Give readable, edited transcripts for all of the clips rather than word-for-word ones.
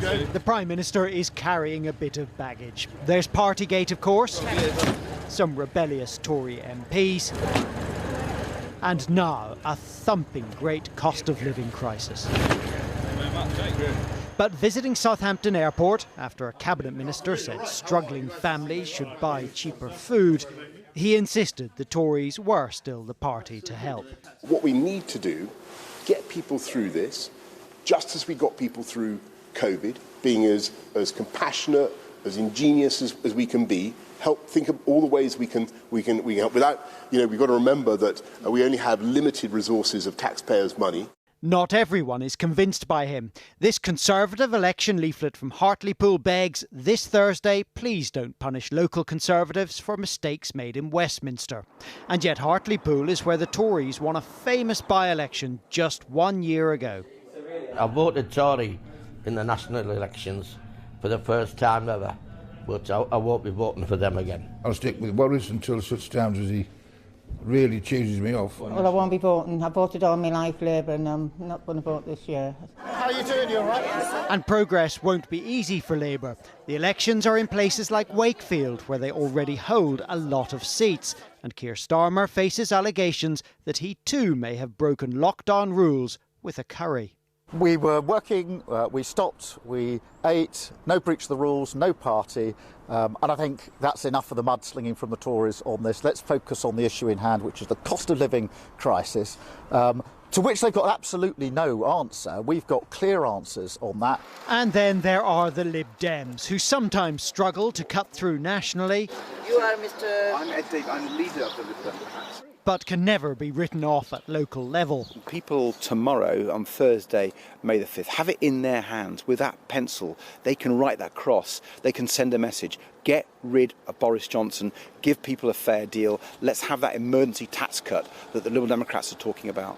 The Prime Minister is carrying a bit of baggage. There's Partygate, of course, some rebellious Tory MPs, and now a thumping great cost of living crisis. But visiting Southampton Airport, after a cabinet minister said struggling families should buy cheaper food, he insisted the Tories were still the party to help. What we need to do, get people through this, just as we got people through COVID, being as compassionate, as ingenious as we can be, help think of all the ways we can help. Without, we've got to remember that we only have limited resources of taxpayers' money. Not everyone is convinced by him. This Conservative election leaflet from Hartlepool begs, this Thursday, please don't punish local Conservatives for mistakes made in Westminster. And yet Hartlepool is where the Tories won a famous by-election just 1 year ago. I voted Tory in the national elections for the first time ever, but I won't be voting for them again. I'll stick with Boris until such times as he really cheeses me off. Well, I won't be voting. I voted all my life Labour and I'm not going to vote this year. How are you doing? You all right? And progress won't be easy for Labour. The elections are in places like Wakefield, where they already hold a lot of seats. And Keir Starmer faces allegations that he too may have broken lockdown rules with a curry. We were working, we stopped, we ate, no breach of the rules, no party, and I think that's enough of the mudslinging from the Tories on this. Let's focus on the issue in hand, which is the cost of living crisis, to which they've got absolutely no answer. We've got clear answers on that. And then there are the Lib Dems, who sometimes struggle to cut through nationally. You are Mr... I'm Ed Dave, I'm the leader of the Lib Dems. But can never be written off at local level. People tomorrow, on Thursday, May the 5th, have it in their hands with that pencil. They can write that cross. They can send a message. Get rid of Boris Johnson. Give people a fair deal. Let's have that emergency tax cut that the Liberal Democrats are talking about.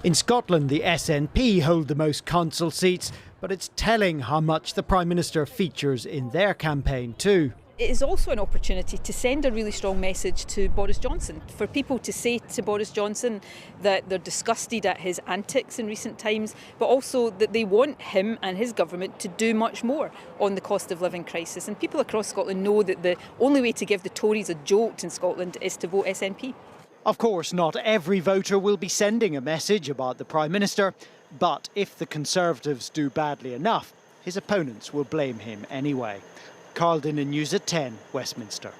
In Scotland, the SNP hold the most council seats, but it's telling how much the Prime Minister features in their campaign too. It is also an opportunity to send a really strong message to Boris Johnson, for people to say to Boris Johnson that they're disgusted at his antics in recent times, but also that they want him and his government to do much more on the cost of living crisis. And people across Scotland know that the only way to give the Tories a jolt in Scotland is to vote SNP. Of course, not every voter will be sending a message about the Prime Minister, but if the Conservatives do badly enough, his opponents will blame him anyway. Dinnen News at 10, Westminster.